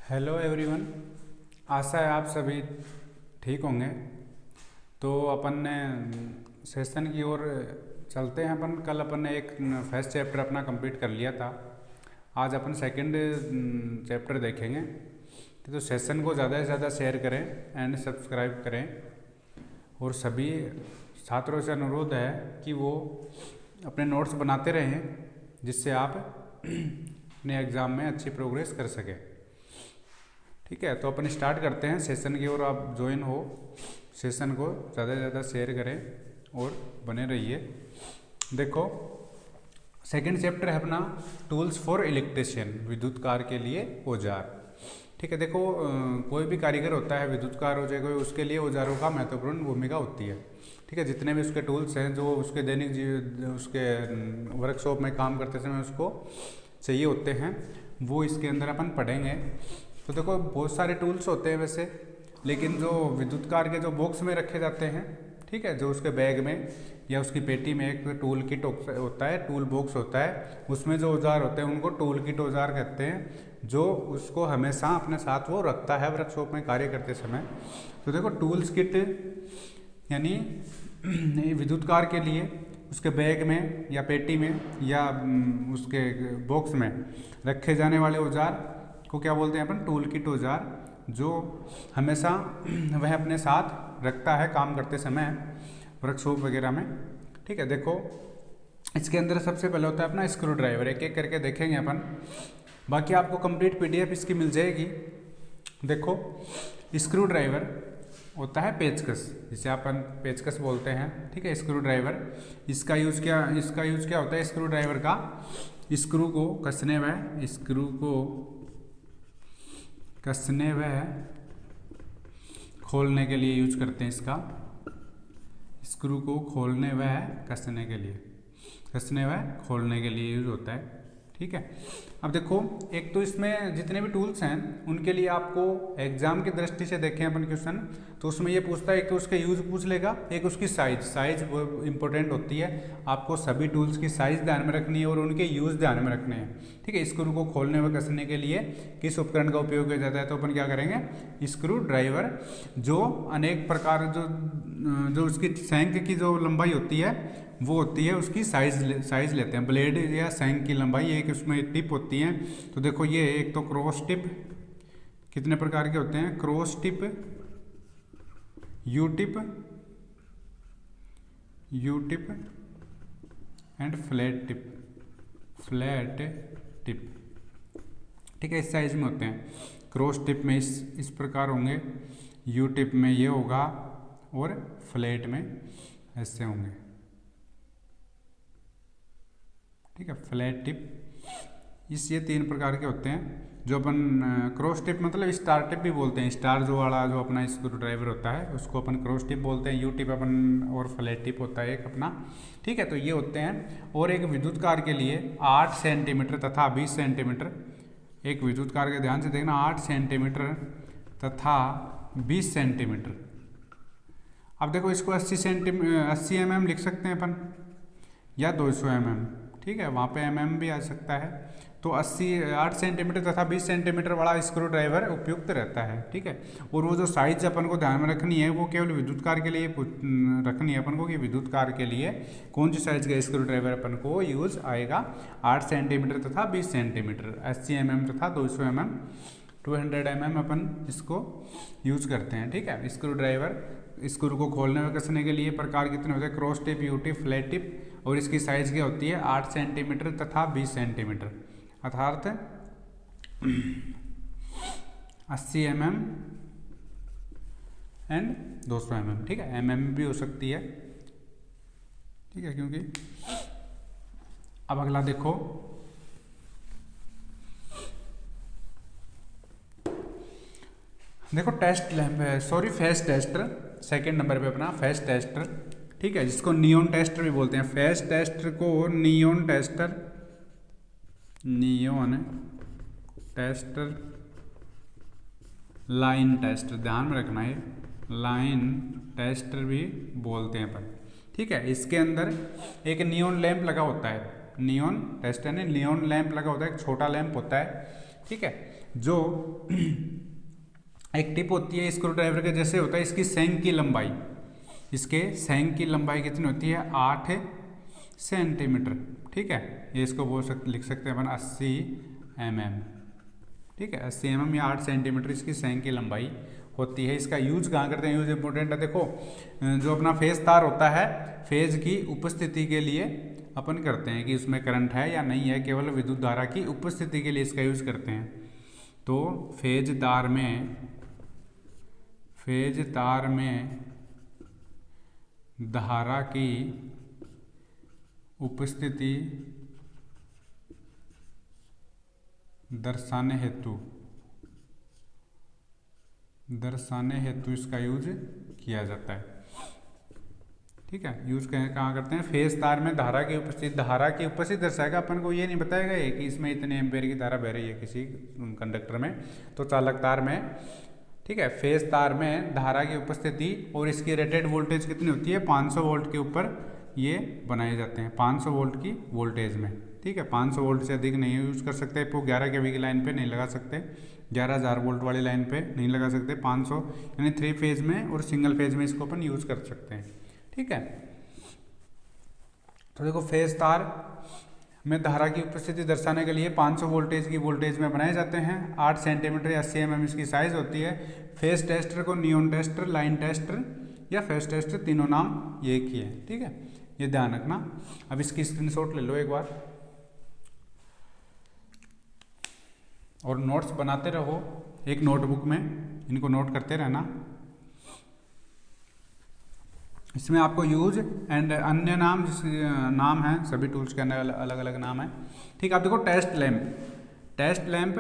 Hello everyone. आशा है आप सभी ठीक होंगे। तो अपन ने सेशन की ओर चलते हैं। कल अपन ने एक फर्स्ट चैप्टर अपना कंप्लीट कर लिया था। आज अपन सेकंड चैप्टर देखेंगे। तो सेशन को ज़्यादा से ज़्यादा शेयर करें एंड सब्सक्राइब करें। और सभी छात्रों से अनुरोध है कि वो अपने नोट्स बनाते रहें, जिससे आप अपने एग्ज़ाम में अच्छी प्रोग्रेस कर सकें। ठीक है, तो अपन स्टार्ट करते हैं सेशन की ओर। आप ज्वाइन हो, सेशन को ज़्यादा से ज़्यादा शेयर करें और बने रहिए। देखो, सेकंड चैप्टर है अपना टूल्स फॉर इलेक्ट्रिशियन, विद्युत कार्य के लिए औजार। ठीक है, देखो कोई भी कारीगर होता है, विद्युत कार्य हो जाए कोई, उसके लिए औजारों का महत्वपूर्ण भूमिका होती है। ठीक है, जितने भी उसके टूल्स हैं जो उसके दैनिक उसके वर्कशॉप में काम करते समय उसको चाहिए होते हैं, वो इसके अंदर अपन पढ़ेंगे। तो देखो बहुत सारे टूल्स होते हैं वैसे, लेकिन जो विद्युत कार्य के जो बॉक्स में रखे जाते हैं, ठीक है, जो उसके बैग में या उसकी पेटी में एक टूल किट होता है, टूल बॉक्स होता है, उसमें जो औजार होते हैं उनको टूल किट औजार कहते हैं, जो उसको हमेशा अपने साथ वो रखता है वर्कशॉप में कार्य करते समय। तो देखो टूल्स किट यानी विद्युत कार्य के लिए उसके बैग में या पेटी में या उसके बॉक्स में रखे जाने वाले औजार को क्या बोलते हैं अपन? टूल किट औजार, जो हमेशा वह अपने साथ रखता है काम करते समय वर्कशॉप वगैरह में। ठीक है, देखो इसके अंदर सबसे पहले होता है अपना स्क्रू ड्राइवर। एक एक करके देखेंगे अपन, बाकी आपको कंप्लीट पीडीएफ इसकी मिल जाएगी। देखो स्क्रू ड्राइवर होता है पेचकस, जिसे अपन पेचकस बोलते हैं। ठीक है, स्क्रू ड्राइवर, इसका यूज क्या होता है? स्क्रू ड्राइवर का स्क्रू को कसने व खोलने के लिए यूज करते हैं। इसका स्क्रू को खोलने व कसने के लिए यूज होता है। ठीक है, अब देखो एक तो इसमें जितने भी टूल्स हैं उनके लिए आपको एग्जाम की दृष्टि से देखें अपन क्वेश्चन, तो उसमें ये पूछता है, एक तो उसका यूज पूछ लेगा, एक उसकी साइज वो इंपॉर्टेंट होती है। आपको सभी टूल्स की साइज ध्यान में रखनी है और उनके यूज ध्यान में रखने हैं। ठीक है, स्क्रू को खोलने व कसने के लिए किस उपकरण का उपयोग किया जाता है? तो अपन क्या करेंगे? स्क्रू ड्राइवर, जो अनेक प्रकार जो उसकी शंक की जो लंबाई होती है वो होती है उसकी साइज लेते हैं। ब्लेड या शंक की लंबाई, एक उसमें टिप होती है। तो देखो ये एक तो क्रॉस टिप, कितने प्रकार के होते हैं? Cross tip, you tip and flat tip. ठीक है, इस साइज में होते हैं। क्रॉस टिप में इस प्रकार होंगे, यू टिप में ये होगा और फ्लैट में ऐसे होंगे। ठीक है, फ्लैट टिप, ये 3 प्रकार के होते हैं। जो अपन क्रॉस टिप मतलब स्टार टिप भी बोलते हैं। स्टार जो वाला जो अपना स्क्रू ड्राइवर होता है उसको अपन क्रॉस टिप बोलते हैं। यू टिप अपन और फ्लैट टिप होता है एक अपना। ठीक है, तो ये होते हैं। और एक विद्युत कार्य के लिए 8 सेंटीमीटर तथा 20 सेंटीमीटर, एक विद्युत कार्य के ध्यान से देखना, 8 सेंटीमीटर तथा 20 सेंटीमीटर। अब देखो इसको 80 mm लिख सकते हैं अपन, या 200 mm। ठीक है, वहाँ पे mm भी आ सकता है। तो 8 सेंटीमीटर तथा 20 सेंटीमीटर वाला स्क्रू ड्राइवर उपयुक्त रहता है। ठीक है, और वो जो साइज अपन को ध्यान में रखनी है वो केवल विद्युत कार्य के लिए रखनी है अपन को, कि विद्युत कार्य के लिए कौन सी साइज का स्क्रू ड्राइवर अपन को यूज आएगा? 8 सेंटीमीटर तथा 20 सेंटीमीटर, 80 mm तथा 200 mm, 200 mm अपन इसको यूज करते हैं। ठीक है, स्क्रू ड्राइवर, स्क्रू को खोलने व कसने के लिए प्रकार कितने होते हैं? Cross tip, you tip, flat tip. और इसकी साइज क्या होती है? 8 सेंटीमीटर तथा 20 सेंटीमीटर, अर्थात 80 mm एंड 200 mm। ठीक है, mm भी हो सकती है। ठीक है, क्योंकि अब अगला देखो, टेस्ट लैंप है, फेस टेस्टर, सेकेंड नंबर पे अपना फेस टेस्टर। ठीक है, जिसको नियॉन टेस्टर भी बोलते हैं। फेस टेस्टर को नियॉन टेस्टर, लाइन टेस्टर, ध्यान में रखना है, लाइन टेस्टर भी बोलते हैं अपन। ठीक है, इसके अंदर एक नियॉन लैंप लगा होता है। नियॉन टेस्टर ने नियॉन लैंप लगा होता है, एक छोटा लैंप होता है ठीक है। जो एक टिप होती है स्क्रू ड्राइवर के जैसे होता है, इसकी सेंग की लंबाई, इसके सेंग की लंबाई कितनी होती है 8 सेंटीमीटर, ठीक है। ये इसको लिख सकते हैं अपन 80 mm, ठीक है। 80 mm या 8 सेंटीमीटर इसकी सेंग की लंबाई होती है। इसका यूज कहाँ करते हैं, यूज इंपॉर्टेंट है। देखो जो अपना फेज तार होता है, फेज की उपस्थिति के लिए अपन करते हैं कि उसमें करंट है या नहीं है, केवल विद्युत धारा की उपस्थिति के लिए इसका यूज करते हैं। तो फेज तार में धारा की उपस्थिति दर्शाने हेतु इसका यूज किया जाता है, ठीक है। यूज कहाँ करते हैं, फेज तार में धारा की उपस्थिति दर्शाएगा। अपन को ये नहीं बताएगा ये कि इसमें इतने एम्पेयर की धारा बह रही है किसी कंडक्टर में, तो चालक तार में, ठीक है। फेज तार में धारा की उपस्थिति और इसकी रेटेड वोल्टेज कितनी होती है 500 वोल्ट के ऊपर ये बनाए जाते हैं, 500 वोल्ट की वोल्टेज में, ठीक है। 500 वोल्ट से अधिक नहीं यूज कर सकते, आपको 11 kV की लाइन पे नहीं लगा सकते, 11,000 वोल्ट वाली लाइन पे नहीं लगा सकते। 500 यानी 3 फेज में और सिंगल फेज में इसको अपन यूज कर सकते हैं, ठीक है। तो देखो फेज तार में धारा की उपस्थिति दर्शाने के लिए 500 वोल्टेज की वोल्टेज में बनाए जाते हैं। 8 सेंटीमीटर या 80 mm इसकी साइज होती है। फेज टेस्टर को नियॉन टेस्टर, लाइन टेस्टर या फेज टेस्टर, तीनों नाम एक ही है, ठीक है। ये ध्यान रखना। अब इसकी स्क्रीनशॉट ले लो एक बार और नोट्स बनाते रहो एक नोटबुक में, इनको नोट करते रहना। इसमें आपको यूज एंड अन्य नाम नाम है, सभी टूल्स के अलग अलग नाम है, ठीक है। आप देखो टेस्ट लैंप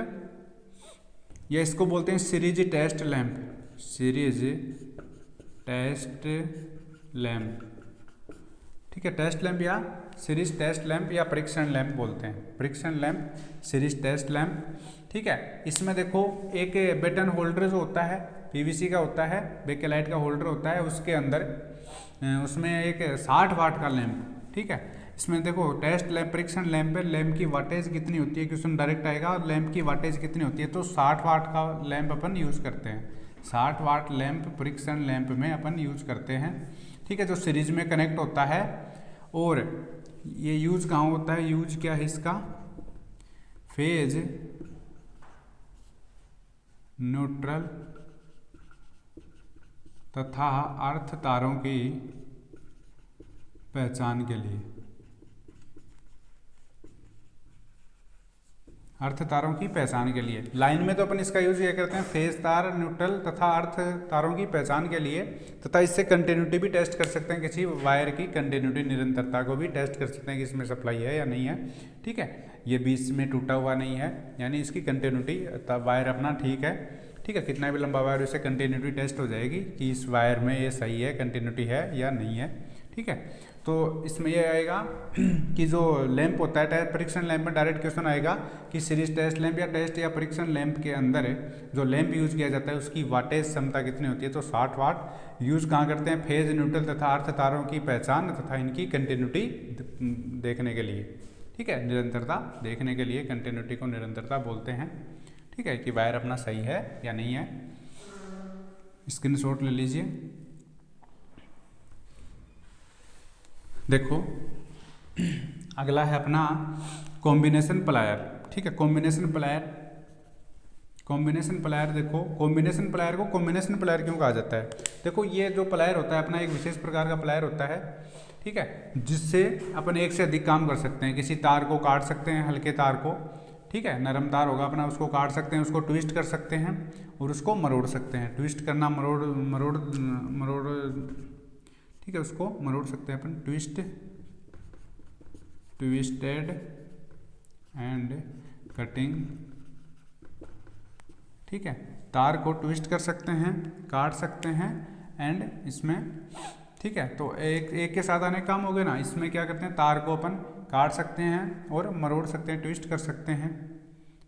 या इसको बोलते हैं सीरीज टेस्ट लैंप, ठीक है। टेस्ट लैंप या सीरीज टेस्ट लैंप या परीक्षण लैंप बोलते हैं, परीक्षण लैंप, सीरीज टेस्ट लैंप, ठीक है। इसमें देखो एक बटन होल्डर जो होता है पीवीसी का होता है, बेकेलाइट का होल्डर होता है, उसके अंदर उसमें एक 60 वाट का लैंप, ठीक है। इसमें देखो टेस्ट लैंप, परीक्षण लैंप है, लैंप की वाटेज कितनी होती है, क्वेश्चन डायरेक्ट आएगा, और लैंप की वाटेज कितनी होती है, तो 60 वाट का लैंप अपन यूज करते हैं। 60 वाट लैंप परीक्षण लैंप में अपन यूज करते हैं, ठीक है। जो सीरीज में कनेक्ट होता है, और ये यूज कहाँ होता है, यूज क्या है इसका, फेज न्यूट्रल तथा अर्थ तारों की पहचान के लिए, अर्थ तारों की पहचान के लिए। लाइन में तो अपन इसका यूज ये करते हैं फेज तार, न्यूट्रल तथा अर्थ तारों की पहचान के लिए, तथा इससे कंटिन्यूटी भी टेस्ट कर सकते हैं, किसी वायर की कंटिन्यूटी, निरंतरता को भी टेस्ट कर सकते हैं कि इसमें सप्लाई है या नहीं है, ठीक है। ये बीच में टूटा हुआ नहीं है, यानी इसकी कंटिन्यूटी, वायर अपना ठीक है, ठीक है। कितना भी लंबा वायर, उससे कंटिन्यूटी टेस्ट हो जाएगी कि इस वायर में ये सही है, कंटिन्यूटी है या नहीं है, ठीक है। तो इसमें ये आएगा कि जो लैंप होता है, परीक्षण लैंप में डायरेक्ट क्वेश्चन आएगा कि सीरीज टेस्ट लैंप या टेस्ट या परीक्षण लैंप के अंदर जो लैंप यूज किया जाता है उसकी वाटेज क्षमता कितनी होती है, तो 60 वाट। यूज कहाँ करते हैं, फेज न्यूट्रल तथा अर्थ तारों की पहचान तथा इनकी कंटिन्यूटी देखने के लिए, ठीक है। निरंतरता देखने के लिए कंटिन्यूटी को निरंतरता बोलते हैं, ठीक है, कि वायर अपना सही है या नहीं है। स्क्रीनशॉट ले लीजिए। देखो अगला है अपना कॉम्बिनेशन प्लायर, ठीक है। कॉम्बिनेशन प्लायर देखो, कॉम्बिनेशन प्लायर को कॉम्बिनेशन प्लायर क्यों कहा जाता है, देखो ये जो प्लायर होता है अपना एक विशेष प्रकार का प्लायर होता है, ठीक है, जिससे अपन एक से अधिक काम कर सकते हैं। किसी तार को काट सकते हैं, हल्के तार को, ठीक है, नरम तार होगा अपना, उसको काट सकते हैं, उसको ट्विस्ट कर सकते हैं और उसको मरोड़ सकते हैं। ट्विस्ट करना, मरोड़, ठीक है, उसको मरोड़ सकते हैं अपन, ट्विस्टेड एंड कटिंग, ठीक है। तार को ट्विस्ट कर सकते हैं, काट सकते हैं, एंड इसमें, ठीक है, तो एक के साथ आने काम हो गए ना। इसमें क्या करते हैं, तार को अपन काट सकते हैं और मरोड़ सकते हैं, ट्विस्ट कर सकते हैं,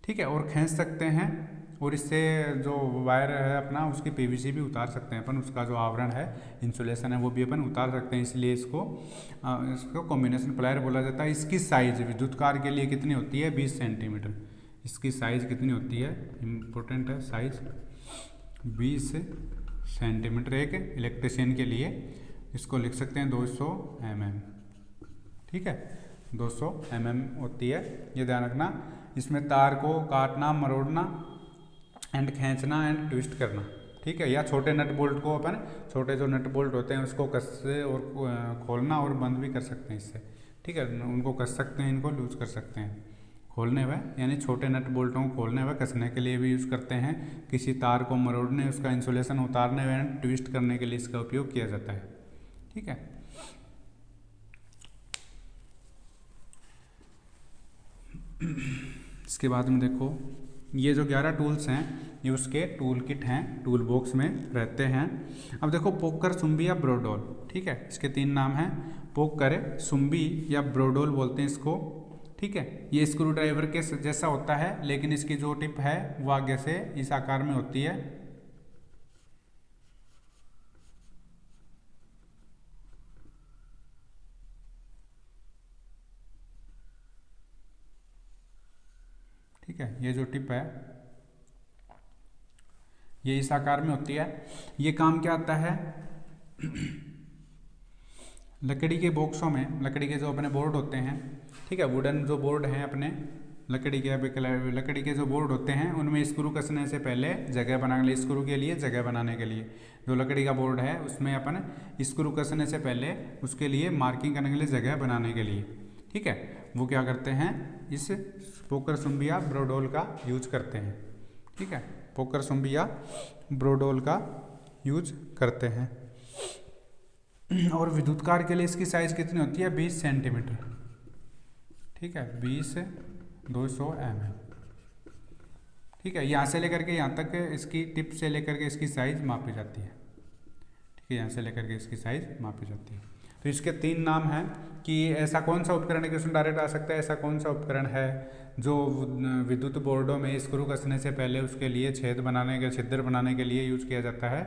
ठीक है, और खींच सकते हैं, और इससे जो वायर है अपना उसकी पीवीसी भी उतार सकते हैं अपन, उसका जो आवरण है, इंसुलेशन है, वो भी अपन उतार सकते हैं। इसलिए इसको कॉम्बिनेशन प्लायर बोला जाता है। इसकी साइज विद्युत कार के लिए कितनी होती है, 20 सेंटीमीटर। इसकी साइज़ कितनी होती है, इम्पोर्टेंट है साइज़, 20 सेंटीमीटर एक इलेक्ट्रिशियन के लिए। इसको लिख सकते हैं 200 mm, ठीक है, 200 mm होती है, ये ध्यान रखना। इसमें तार को काटना, मरोड़ना एंड खींचना एंड ट्विस्ट करना, ठीक है, या छोटे नट बोल्ट को अपन, छोटे जो नट बोल्ट होते हैं उसको कस से और खोलना और बंद भी कर सकते हैं इससे, ठीक है, उनको कस सकते हैं, इनको लूज कर सकते हैं खोलने हुए, यानी छोटे नट बोल्टों को खोलने हुए कसने के लिए भी यूज़ करते हैं। किसी तार को मरोड़ने, उसका इंसुलेशन उतारने हुए ट्विस्ट करने के लिए इसका उपयोग किया जाता है, ठीक है। इसके बाद में देखो, ये जो 11 टूल्स हैं ये उसके टूल किट हैं, टूल बॉक्स में रहते हैं। अब देखो, पोकर, सुम्बी या ब्रोडोल, ठीक है, इसके 3 नाम हैं, पोकर, सुम्बी या ब्रोडोल बोलते हैं इसको, ठीक है। ये स्क्रू ड्राइवर के जैसा होता है, लेकिन इसकी जो टिप है वो आगे से इस आकार में होती है, ठीक है, ये जो टिप है ये इस आकार में होती है। ये काम क्या आता है, लकड़ी के बॉक्सों में, लकड़ी के जो अपने बोर्ड होते हैं, ठीक है, वुडन जो बोर्ड हैं अपने, लकड़ी के जो बोर्ड होते हैं उनमें स्क्रू कसने से पहले जगह बनाने के लिए, स्क्रू के लिए जगह बनाने के लिए, जो लकड़ी का बोर्ड है उसमें अपन स्क्रू कसने से पहले उसके लिए मार्किंग करने के लिए, जगह बनाने के लिए, ठीक है, वो क्या करते हैं, इस पोकर, सुम्बी या ब्रोडोल का यूज करते हैं, ठीक है, पोकर, सुम्बी या ब्रोडोल का यूज करते हैं। और विद्युत कार के लिए इसकी साइज कितनी होती है, 20 सेंटीमीटर, ठीक है, 20 200 mm, ठीक है। यहाँ से लेकर के यहाँ तक इसकी टिप से लेकर के इसकी साइज मापी जाती है, ठीक है, यहाँ से लेकर के इसकी साइज मापी जाती है। तो इसके 3 नाम हैं कि ऐसा कौन सा उपकरण है कि उसमें डायरेक्ट आ सकता है, ऐसा कौन सा उपकरण है जो विद्युत बोर्डों में स्क्रू कसने से पहले उसके लिए छिद्र बनाने के लिए यूज किया जाता है।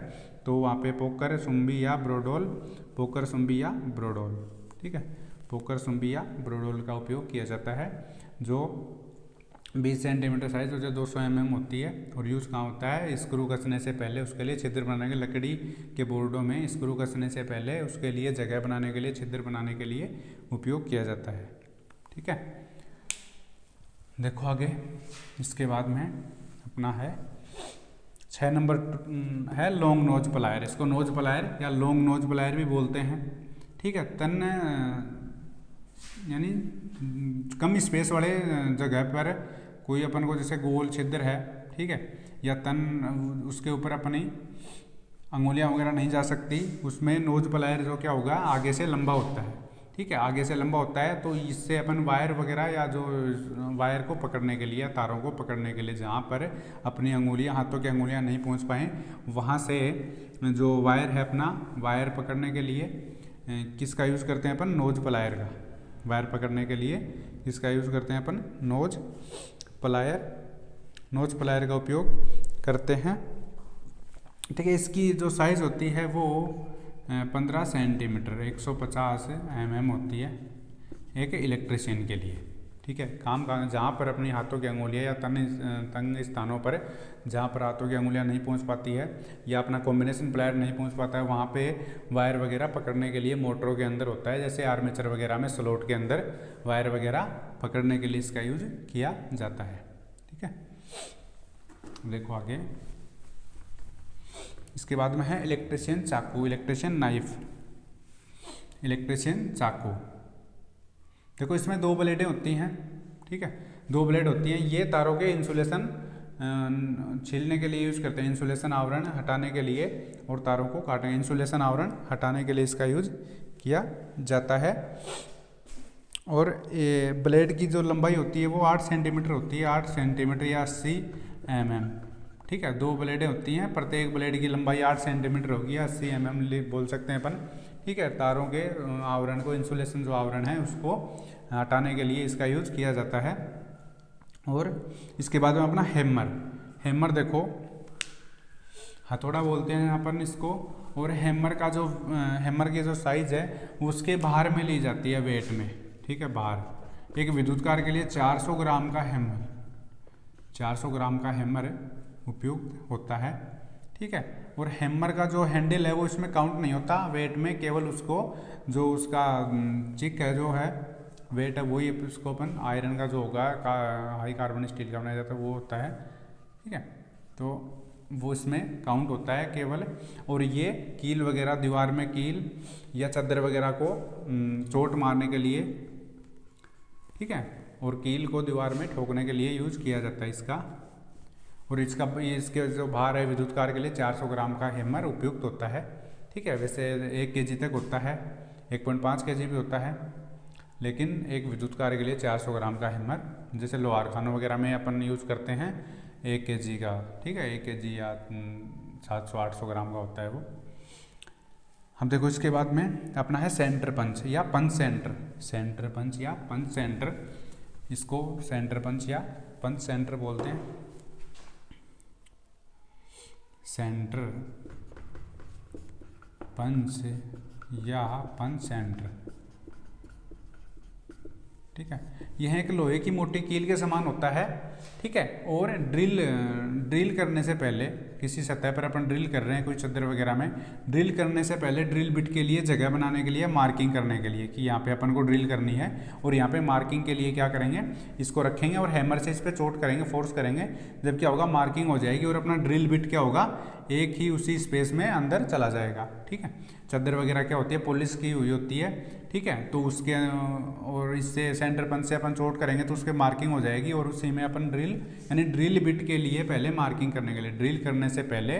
तो वहाँ पे पोकर, सुम्बी या ब्रोडोल, पोकर, सुम्बी या ब्रोडोल, ठीक है, पोकर, सुम्बी या ब्रोडोल का उपयोग किया जाता है, जो 20 सेंटीमीटर साइज हो, जो 200 mm होती है। और यूज़ कहाँ होता है, स्क्रू कसने से पहले उसके लिए छिद्र बनाने के, लकड़ी के बोर्डों में स्क्रू कसने से पहले उसके लिए जगह बनाने के लिए, छिद्र बनाने के लिए उपयोग किया जाता है, ठीक है। देखो आगे, इसके बाद में अपना है 6 नंबर है लॉन्ग नोज प्लायर। इसको नोज प्लायर या लॉन्ग नोज प्लायर भी बोलते हैं, ठीक है। तन यानी कम स्पेस वाले जगह पर कोई अपन को जैसे गोल छिद्र है, ठीक है, या तन उसके ऊपर अपनी अंगुलियां वगैरह नहीं जा सकती, उसमें नोज प्लायर जो क्या होगा, आगे से लंबा होता है, ठीक है, आगे से लंबा होता है। तो इससे अपन वायर वगैरह या जो वायर को पकड़ने के लिए या तारों को पकड़ने के लिए जहाँ पर अपनी अंगुलियाँ, हाथों की अंगुलियाँ नहीं पहुँच पाएँ, वहाँ से जो वायर है अपना, वायर पकड़ने के लिए किसका यूज़ करते हैं अपन, नोज प्लायर का। वायर पकड़ने के लिए इसका यूज़ करते हैं अपन नोज प्लायर का उपयोग करते हैं, ठीक है। इसकी जो साइज़ होती है वो 15 सेंटीमीटर 150 mm होती है एक इलेक्ट्रिशियन के लिए, ठीक है। काम का जहाँ पर अपनी हाथों की अंगुलियाँ या तंग स्थानों पर जहाँ पर हाथों की अंगुलियाँ नहीं पहुँच पाती है या अपना कॉम्बिनेशन प्लायर नहीं पहुँच पाता है, वहाँ पे वायर वगैरह पकड़ने के लिए मोटरों के अंदर होता है, जैसे आर्मेचर वगैरह में स्लॉट के अंदर वायर वगैरह पकड़ने के लिए इसका यूज किया जाता है, ठीक है। देखो आगे, इसके बाद में है इलेक्ट्रिशियन चाकू, इलेक्ट्रिशियन नाइफ, इलेक्ट्रिशियन चाकू। देखो इसमें 2 ब्लेडें होती हैं, ठीक है, 2 ब्लेड होती हैं। ये तारों के इंसुलेशन छीलने के लिए यूज करते हैं, इंसुलेशन आवरण हटाने के लिए, और तारों को काटने, इंसुलेशन आवरण हटाने के लिए इसका यूज किया जाता है। और ये ब्लेड की जो लंबाई होती है वो 8 सेंटीमीटर होती है, 8 सेंटीमीटर या 80 mm, ठीक है। 2 ब्लेडें होती हैं, प्रत्येक ब्लेड की लंबाई 8 सेंटीमीटर होगी, 80 mm बोल सकते हैं अपन, ठीक है। तारों के आवरण को, इंसुलेशन जो आवरण है उसको हटाने के लिए इसका यूज किया जाता है। और इसके बाद में अपना हैमर देखो, हथौड़ा बोलते हैं अपन इसको। और हैमर की जो साइज है उसके बाहर में ली जाती है वेट में, ठीक है, बाहर। एक विद्युत कार के लिए 400 ग्राम का हैमर, 400 ग्राम का हैमर उपयुक्त होता है। ठीक है, और हैमर का जो हैंडल है वो इसमें काउंट नहीं होता वेट में, केवल उसको जो उसका चिक है जो है वेट है वही उसको अपन आयरन का जो होगा हाई कार्बन स्टील का बनाया जाता है वो होता है। ठीक है, तो वो इसमें काउंट होता है केवल। और ये कील वगैरह, दीवार में कील या चादर वगैरह को चोट मारने के लिए, ठीक है, और कील को दीवार में ठोकने के लिए यूज किया जाता है इसका। और इसके जो भार है विद्युत कार्य के लिए 400 ग्राम का हैमर उपयुक्त होता है। ठीक है, वैसे 1 kg तक होता है, 1.5 kg भी होता है, लेकिन एक विद्युत कार्य के लिए 400 ग्राम का हैमर, जैसे लोहार खानों वगैरह में अपन यूज़ करते हैं 1 kg का। ठीक है, 1 kg या 700-800 ग्राम का होता है वो। हम देखो इसके बाद में अपना है सेंटर पंच या पंच सेंटर। सेंटर पंच या पंच सेंटर, इसको सेंटर पंच या पंच सेंटर बोलते हैं। सेंटर पंच या पंच सेंटर, ठीक है, यह एक लोहे की मोटी कील के समान होता है। ठीक है, और ड्रिल करने से पहले, किसी सतह पर अपन ड्रिल कर रहे हैं कोई चादर वगैरह में, ड्रिल करने से पहले ड्रिल बिट के लिए जगह बनाने के लिए, मार्किंग करने के लिए कि यहाँ पे अपन को ड्रिल करनी है, और यहाँ पे मार्किंग के लिए क्या करेंगे, इसको रखेंगे और हैमर से इस पर चोट करेंगे, फोर्स करेंगे। जब क्या होगा, मार्किंग हो जाएगी और अपना ड्रिल बिट क्या होगा, एक ही उसी स्पेस में अंदर चला जाएगा। ठीक है, चादर वगैरह क्या होती है, पॉलिश की हुई होती है। ठीक है, तो उसके और इससे सेंटर पंच से अपन चोट करेंगे तो उसके मार्किंग हो जाएगी, और उसी में अपन ड्रिल, यानी ड्रिल बिट के लिए पहले मार्किंग करने के लिए, ड्रिल करने से पहले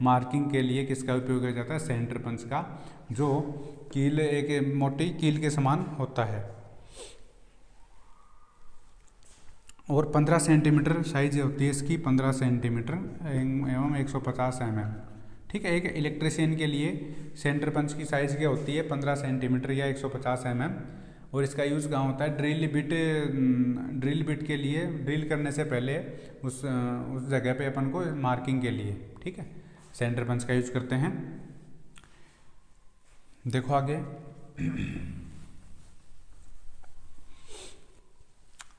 मार्किंग के लिए किसका उपयोग किया जाता है, सेंटर पंच का, जो कील एक मोटी कील के समान होता है। और 15 सेंटीमीटर साइज होती है इसकी, 15 सेंटीमीटर एवं 150 mm। ठीक है, एक इलेक्ट्रिशियन के लिए सेंटर पंच की साइज़ क्या होती है, 15 सेंटीमीटर या 150 mm। और इसका यूज़ कहाँ होता है, ड्रिल बिट के लिए, ड्रिल करने से पहले उस जगह पे अपन को मार्किंग के लिए। ठीक है, सेंटर पंच का यूज करते हैं। देखो आगे,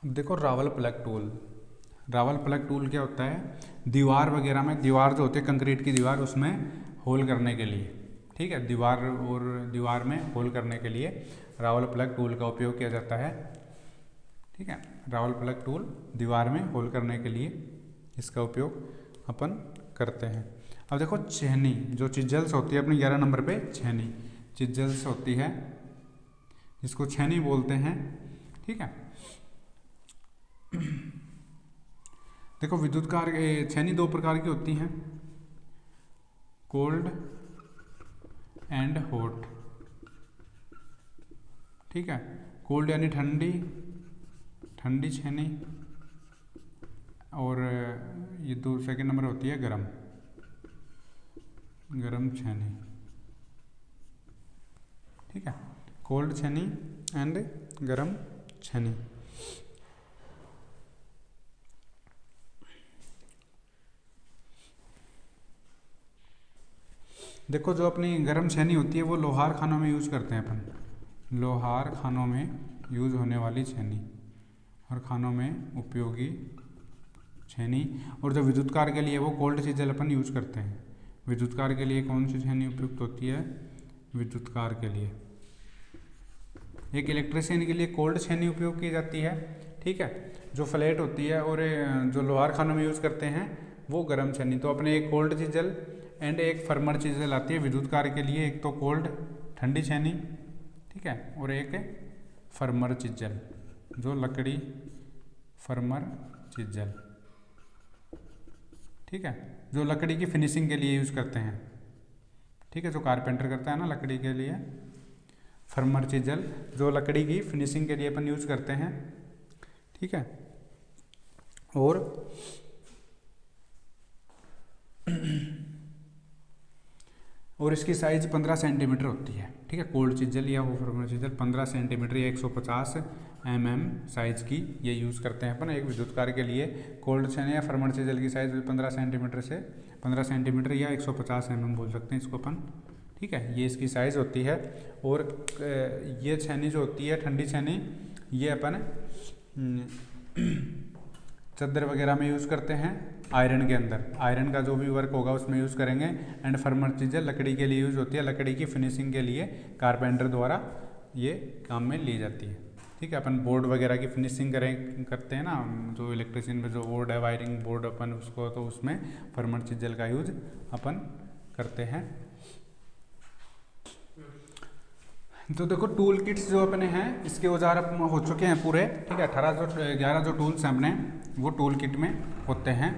देखो Rawal plug tool. Rawal plug tool क्या होता है, दीवार वगैरह में, दीवार जो होती है कंक्रीट की दीवार, उसमें होल करने के लिए। ठीक है, दीवार में होल करने के लिए रावल प्लग टूल का उपयोग किया जाता है। ठीक है, रावल प्लग टूल दीवार में होल करने के लिए इसका उपयोग अपन करते हैं। अब देखो छेनी, जो चिजल्स होती है अपनी 11 नंबर पे, छेनी चिजल्स होती है, इसको छेनी बोलते हैं। ठीक है, देखो विद्युत कार्य छेनी 2 प्रकार की होती हैं, कोल्ड एंड हॉट। ठीक है, कोल्ड यानी ठंडी छेनी, और ये 2 सेकेंड नंबर होती है गरम छेनी। ठीक है, कोल्ड छेनी एंड गरम छेनी। देखो जो अपनी गरम छेनी होती है वो लोहार खानों में यूज करते हैं अपन, लोहार खानों में यूज होने वाली छेनी और खानों में उपयोगी छेनी। और जो विद्युत कार्य के लिए वो कोल्ड चिजल अपन यूज करते हैं। विद्युत कार्य के लिए कौन सी छेनी उपयुक्त होती है, विद्युत कार्य के लिए एक इलेक्ट्रिशियन के लिए कोल्ड छेनी उपयोग की जाती है। ठीक है, जो फ्लैट होती है, और जो लोहार खानों में यूज करते हैं वो गरम छेनी। तो अपने एक कोल्ड चिजल एंड एक फर्मर चिजल आती है विद्युत कार्य के लिए, एक तो कोल्ड ठंडी छेनी, ठीक है, और एक फर्मर चिजल जो लकड़ी फर्मर चिजल। ठीक है, जो लकड़ी की फिनिशिंग के लिए यूज करते हैं। ठीक है, जो कारपेंटर करता है ना लकड़ी के लिए, फर्मर चिजल जो लकड़ी की फिनिशिंग के लिए अपन यूज करते हैं। ठीक है, और इसकी साइज 15 सेंटीमीटर होती है। ठीक है, कोल्ड चिजल या वो फर्मर चिजल 15 सेंटीमीटर या 150 mm साइज की ये यूज़ करते हैं अपन एक विद्युत कार्य के लिए। कोल्ड छेनी या फर्मर चिजल की साइज 15 सेंटीमीटर या 150 mm बोल सकते हैं इसको अपन। ठीक है, ये इसकी साइज़ होती है। और ये छेनी जो होती है ठंडी छेनी, ये अपन चादर वगैरह में यूज़ करते हैं, आयरन के अंदर आयरन का जो भी वर्क होगा उसमें यूज़ करेंगे। एंड फर्मर चीज़ें लकड़ी के लिए यूज़ होती है, लकड़ी की फिनिशिंग के लिए कारपेंटर द्वारा ये काम में ली जाती है। ठीक है, अपन बोर्ड वगैरह की फिनिशिंग करते हैं ना, जो इलेक्ट्रिशियन में जो बोर्ड है, वायरिंग बोर्ड अपन उसको, तो उसमें फर्मर चीज़ल का यूज अपन करते हैं। तो देखो टूल किट्स जो अपने हैं, इसके औजार हो चुके हैं पूरे। ठीक है, 11 जो टूल्स हैं अपने, वो टूल किट में होते हैं।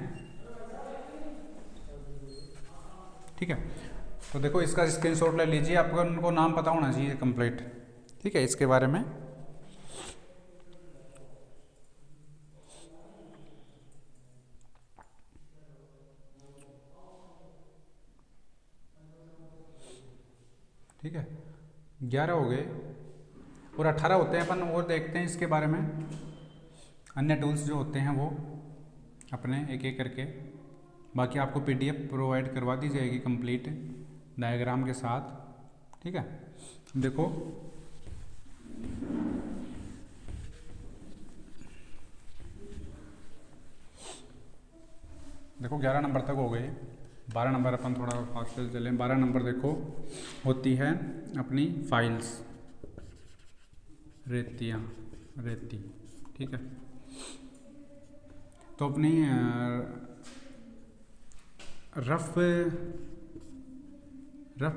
ठीक है, तो देखो इसका स्क्रीनशॉट ले लीजिए, आपको उनको नाम पता होना चाहिए कंप्लीट। ठीक है, इसके बारे में ठीक है, 11 हो गए और 18 होते हैं अपन, और देखते हैं इसके बारे में। अन्य टूल्स जो होते हैं वो अपने एक एक करके, बाकी आपको PDF प्रोवाइड करवा दी जाएगी कंप्लीट डायग्राम के साथ। ठीक है, देखो देखो 11 नंबर तक हो गए, 12 नंबर अपन थोड़ा फास्ट से चलें। 12 नंबर देखो होती है अपनी फाइल्स, रेती। ठीक है, तो अपनी रफ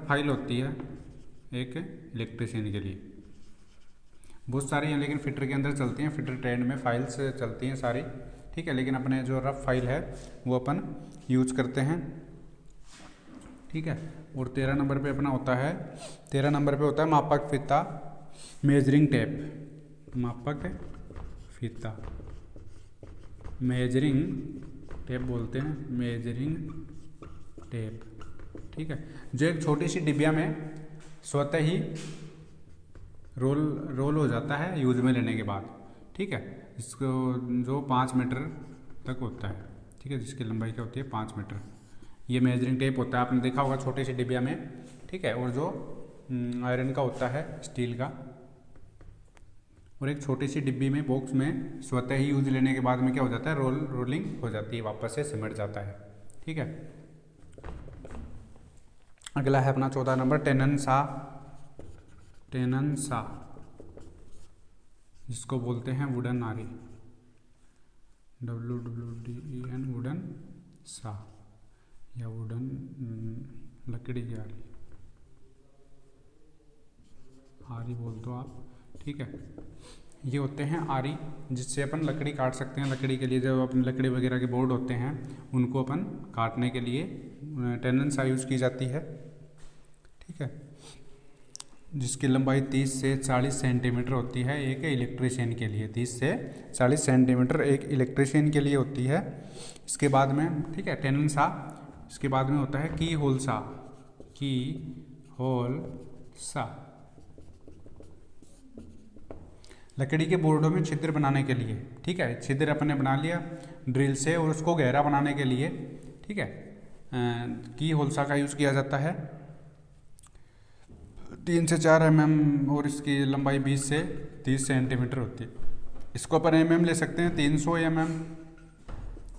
फाइल होती है एक इलेक्ट्रिशियन के लिए, बहुत सारी हैं लेकिन फिटर के अंदर चलती हैं, फिटर ट्रेंड में फाइल्स चलती हैं सारी। ठीक है, लेकिन अपने जो रफ फाइल है वो अपन यूज करते हैं। ठीक है, और 13 नंबर पे अपना होता है, 13 नंबर पे होता है मापक फीता, मेजरिंग टेप। मापक फीता, मेजरिंग टेप बोलते हैं, मेजरिंग टेप। ठीक है, जो एक छोटी सी डिबिया में स्वतः ही रोल हो जाता है यूज में लेने के बाद। ठीक है, इसको जो 5 मीटर तक होता है। ठीक है, जिसकी लंबाई क्या होती है 5 मीटर, ये मेजरिंग टेप होता है, आपने देखा होगा छोटी सी डिबिया में। ठीक है, और जो आयरन का होता है, स्टील का, और एक छोटी सी डिब्बी में बॉक्स में स्वतः ही यूज लेने के बाद में क्या हो जाता है, रोलिंग हो जाती है, वापस से सिमट जाता है। ठीक है, अगला है अपना 14 नंबर टेनन सा, जिसको बोलते हैं वुडन आरी, WWDEN, वुडन सा या वुडन लकड़ी की आरी बोल दो आप। ठीक है, ये होते हैं आरी, जिससे अपन लकड़ी काट सकते हैं। लकड़ी के लिए जब अपने लकड़ी वगैरह के बोर्ड होते हैं उनको अपन काटने के लिए टेनन सा यूज़ की जाती है। ठीक है, जिसकी लंबाई 30 से 40 सेंटीमीटर होती है एक इलेक्ट्रिशियन के लिए, 30 से 40 सेंटीमीटर एक इलेक्ट्रिशियन के लिए होती है। इसके बाद में, ठीक है, टेनन सा, इसके बाद में होता है की होल सा, लकड़ी के बोर्डों में छिद्र बनाने के लिए। ठीक है, छिद्र अपन ने बना लिया ड्रिल से, और उसको गहरा बनाने के लिए, ठीक है, की होल सा का यूज़ किया जाता है। 3 से 4 mm और इसकी लंबाई 20 से 30 सेंटीमीटर होती है। इसको अपन mm ले सकते हैं, 300 mm,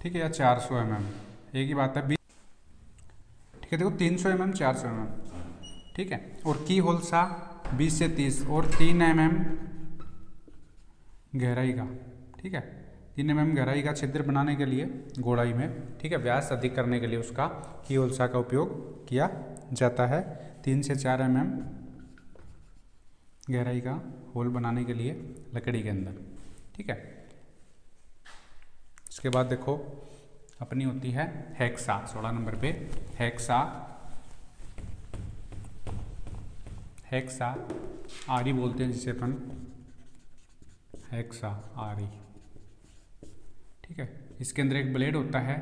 ठीक है, या 400 mm, एक ही बात है। ठीक है, देखो 300 mm 400 mm, ठीक है, और की होल सा 20 से 30 और 3 mm गहराई का। ठीक है, 3 mm गहराई का छिद्र बनाने के लिए गोड़ाई में, ठीक है, व्यास अधिक करने के लिए उसका की होल सा का उपयोग किया जाता है। 3 से 4 mm गहराई का होल बनाने के लिए लकड़ी के अंदर। ठीक है, इसके बाद देखो अपनी होती है हेक्सा, 16 नंबर पे हेक्सा आरी बोलते हैं जिसे अपन, हेक्सा आरी। ठीक है, इसके अंदर एक ब्लेड होता है,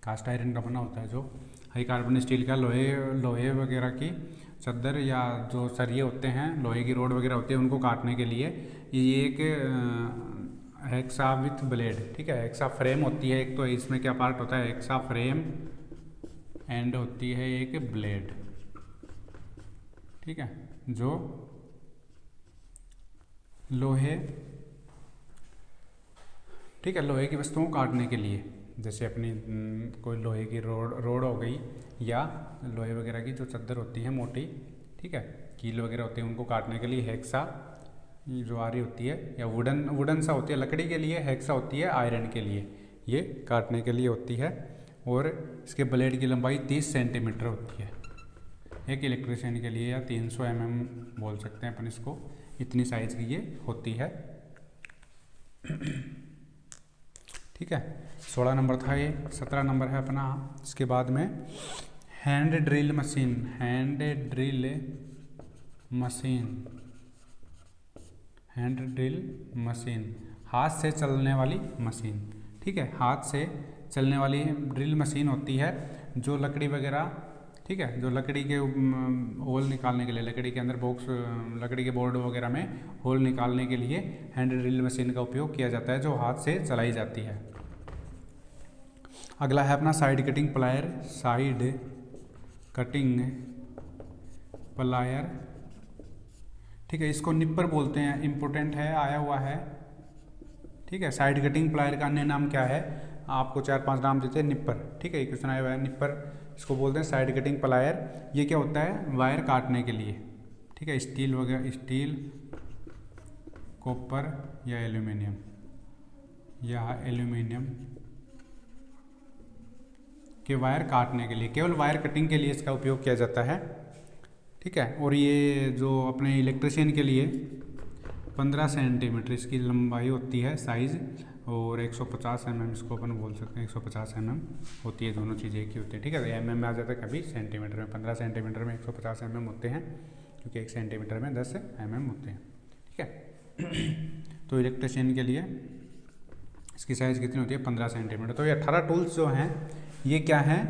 कास्ट आयरन का बना होता है, जो हाई कार्बन स्टील का, लोहे वगैरह की चादर या जो सरिये होते हैं, लोहे की रोड वगैरह होती है, उनको काटने के लिए ये एक हेक्सा विथ ब्लेड। ठीक है, हेक्सा फ्रेम होती है एक, तो इसमें क्या पार्ट होता है, हेक्सा फ्रेम एंड होती है एक ब्लेड। ठीक है, जो लोहे, ठीक है, लोहे की वस्तुओं को काटने के लिए, जैसे अपनी कोई लोहे की रोड हो गई, या लोहे वगैरह की जो चद्दर होती है मोटी, ठीक है, कील वगैरह होती है, उनको काटने के लिए हेक्सा जो आ रही होती है, या वुडन सा होती है लकड़ी के लिए, हेक्सा होती है आयरन के लिए, ये काटने के लिए होती है। और इसके ब्लेड की लंबाई 30 सेंटीमीटर होती है। एक इलेक्ट्रिशियन के लिए, या 300 mm बोल सकते हैं अपन इसको, इतनी साइज़ की ये होती है। ठीक है, 16 नंबर था ये। 17 नंबर है अपना, इसके बाद में hand drill machine. Hand drill machine, हाथ से चलने वाली मशीन। ठीक है, हाथ से चलने वाली ड्रिल मशीन होती है जो लकड़ी वगैरह, ठीक है, जो लकड़ी के होल निकालने के लिए, लकड़ी के अंदर बॉक्स, लकड़ी के बोर्ड वगैरह में होल निकालने के लिए हैंड ड्रिल मशीन का उपयोग किया जाता है, जो हाथ से चलाई जाती है। अगला है अपना side cutting plier. Side cutting plier, ठीक है, इसको निप्पर बोलते हैं, इम्पोर्टेंट है, आया हुआ है। ठीक है, साइड कटिंग प्लायर का अन्य नाम क्या है, आपको 4-5 नाम देते हैं। निप्पर, ठीक है, ये क्वेश्चन आया हुआ है। निप्पर इसको बोलते हैं साइड कटिंग प्लायर। ये क्या होता है, वायर काटने के लिए। ठीक है, स्टील वगैरह, स्टील, कॉपर या एल्यूमिनियम के वायर काटने के लिए, केवल वायर कटिंग के लिए इसका उपयोग किया जाता है। ठीक है, और ये जो अपने इलेक्ट्रिशियन के लिए 15 सेंटीमीटर इसकी लंबाई होती है साइज़, और 150 mm इसको अपन बोल सकते हैं, 150 mm होती है, दोनों चीज़ें एक ही होती है। ठीक है, mm में आ जाता है कभी सेंटीमीटर में। 15 सेंटीमीटर में 150 mm होते हैं, क्योंकि 1 सेंटीमीटर में 10 mm होते हैं। ठीक है, तो इलेक्ट्रिशियन के लिए इसकी साइज़ कितनी होती है, 15 सेंटीमीटर। तो ये 18 टूल्स जो हैं, ये क्या हैं,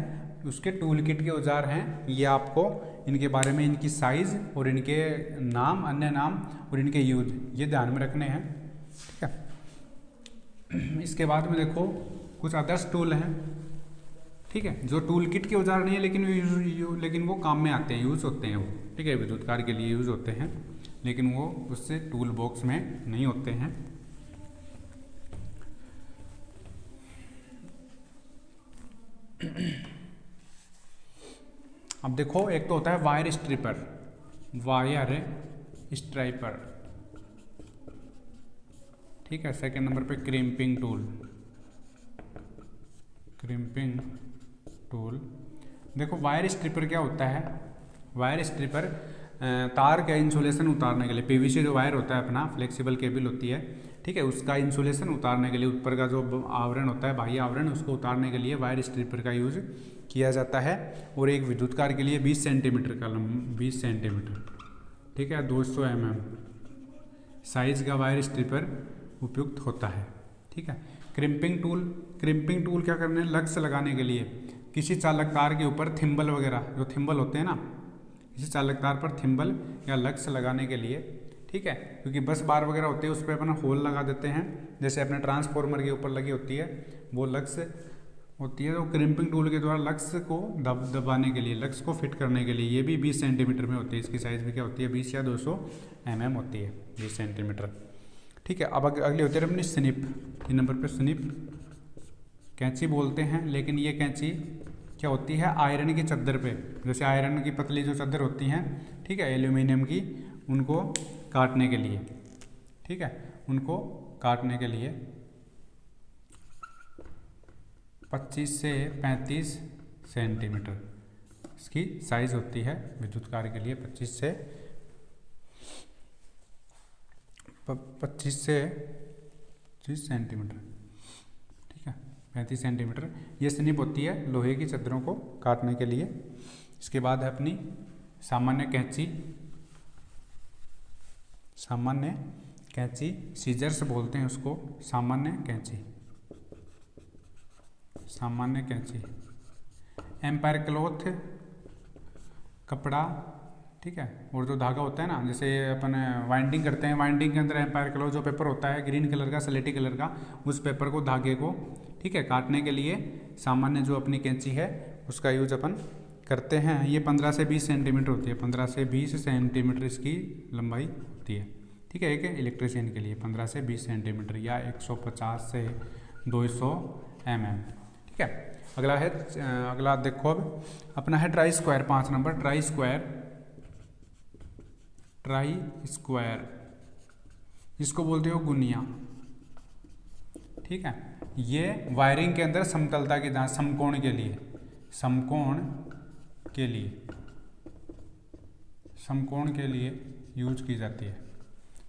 उसके टूल किट के औजार हैं। ये आपको इनके बारे में, इनकी साइज़ और इनके नाम, अन्य नाम और इनके यूज, ये ध्यान में रखने हैं। ठीक है, इसके बाद में देखो कुछ अदर्स टूल हैं। ठीक है, जो टूल किट के औजार नहीं है, लेकिन वो काम में आते हैं, यूज़ होते हैं वो। ठीक है, विद्युत कार्य के लिए यूज़ होते हैं, लेकिन वो उससे टूल बॉक्स में नहीं होते हैं। अब देखो, एक तो होता है वायर स्ट्रिपर, ठीक है। सेकंड नंबर पे क्रिम्पिंग टूल। देखो, वायर स्ट्रिपर क्या होता है, वायर स्ट्रिपर तार का इंसुलेशन उतारने के लिए, पीवीसी जो वायर होता है अपना, फ्लेक्सिबल केबल होती है, ठीक है, उसका इंसुलेशन उतारने के लिए, ऊपर का जो आवरण होता है, बाह्य आवरण, उसको उतारने के लिए वायर स्ट्रिपर का यूज किया जाता है। और एक विद्युत कार्य के लिए 20 सेंटीमीटर का 20 सेंटीमीटर, ठीक है, 200 mm साइज का वायर स्ट्रिपर उपयुक्त होता है। ठीक है, क्रिम्पिंग टूल क्या करने, लक्स लगाने के लिए, किसी चालक तार के ऊपर थिम्बल वगैरह, जो थिम्बल होते हैं ना, किसी चालक तार पर थिम्बल या लक्स लगाने के लिए। ठीक है, क्योंकि बस बार वगैरह होते हैं, उस पर अपना होल लगा देते हैं, जैसे अपने ट्रांसफार्मर के ऊपर लगी होती है, वो लक्स होती है। तो क्रिम्पिंग टूल के द्वारा लक्स को दबाने के लिए, लक्स को फिट करने के लिए, ये भी 20 सेंटीमीटर में होती है। इसकी साइज़ भी क्या होती है, 20 या 200 mm होती है, 20 सेंटीमीटर। ठीक है, अब अगली होती है अपनी स्निप। 3 नंबर पे स्निप कैंची बोलते हैं, लेकिन ये कैंची क्या होती है, आयरन की चद्दर पे, जैसे आयरन की पतली जो चद्दर होती हैं, ठीक है, एल्यूमिनियम की, उनको काटने के लिए। ठीक है, उनको काटने के लिए 25 से 35 सेंटीमीटर इसकी साइज़ होती है, विद्युत कार्य के लिए 25 से 30 सेंटीमीटर। ठीक है, 35 सेंटीमीटर ये स्निप होती है लोहे की चद्दरों को काटने के लिए। इसके बाद है अपनी सामान्य कैंची, सीजर्स बोलते हैं उसको, सामान्य कैंची। एम्पायर क्लॉथ, कपड़ा, ठीक है, और जो धागा होता है ना, जैसे अपन वाइंडिंग करते हैं, वाइंडिंग के अंदर एम्पायर क्लॉथ जो पेपर होता है, ग्रीन कलर का, स्लेटी कलर का, उस पेपर को, धागे को, ठीक है, काटने के लिए सामान्य जो अपनी कैंची है उसका यूज अपन करते हैं। ये 15 से 20 सेंटीमीटर होती है, 15 से 20 सेंटीमीटर इसकी लंबाई होती है। ठीक है, एक इलेक्ट्रिशियन के लिए 15 से 20 सेंटीमीटर, या 150 से 200 mm। ठीक है, अगला देखो अब अपना है try square 5 number. Try square जिसको बोलते हो गुनिया। ठीक है, ये वायरिंग के अंदर समतलता की जांच, समकोण के लिए यूज की जाती है।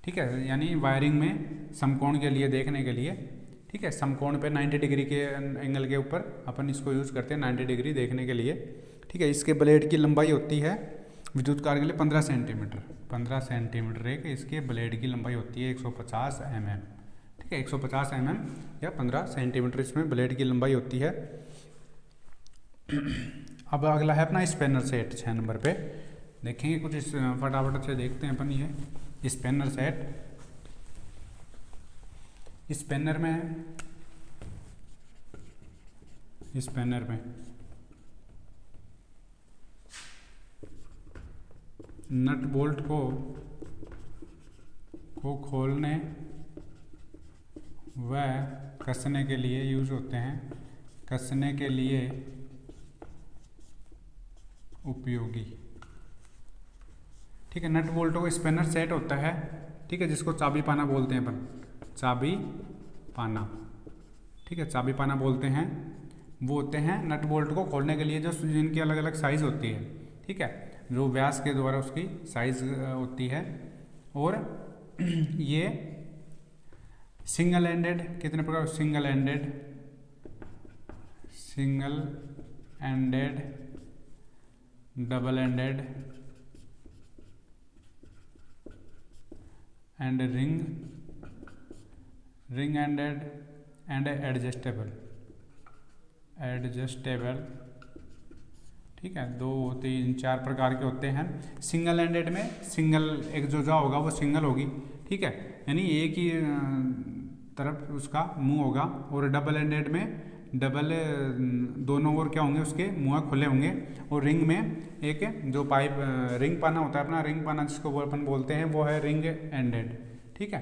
ठीक है, यानी वायरिंग में समकोण के लिए देखने के लिए। ठीक है, समकोण पे 90 डिग्री के एंगल के ऊपर अपन इसको यूज़ करते हैं 90 डिग्री देखने के लिए। ठीक है, इसके ब्लेड की लंबाई होती है विद्युत कार्य के लिए 15 सेंटीमीटर। 15 सेंटीमीटर एक इसके ब्लेड की लंबाई होती है 150 mm। ठीक है, 150 mm या 15 सेंटीमीटर इसमें ब्लेड की लंबाई होती है। अब अगला है अपना स्पैनर सेट 6 नंबर पे। देखेंगे कुछ इस फटाफट से देखते हैं अपन ये स्पैनर सेट। स्पैनर में नट बोल्ट को खोलने व कसने के लिए यूज होते हैं, कसने के लिए उपयोगी। ठीक है, नट बोल्टों को स्पैनर सेट होता है। ठीक है, जिसको चाबी पाना बोलते हैं अपन, चाबी पाना। ठीक है, चाबी पाना बोलते हैं। वो होते हैं नट बोल्ट को खोलने के लिए जो जिनकी अलग अलग साइज होती है। ठीक है, जो व्यास के द्वारा उसकी साइज होती है। और ये सिंगल एंडेड, कितने प्रकार, single ended, double ended and ring ended and adjustable. ठीक है, 2 3 4 प्रकार के होते हैं। सिंगल एंडेड में सिंगल एक जो होगा वो सिंगल होगी। ठीक है, यानी एक ही तरफ उसका मुंह होगा। और डबल एंडेड में डबल दोनों ओर क्या होंगे, उसके मुंह खुले होंगे। और रिंग में एक जो पाइप रिंग पाना होता है अपना, रिंग पाना जिसको अपन बोलते हैं, वो है रिंग एंडेड। ठीक है,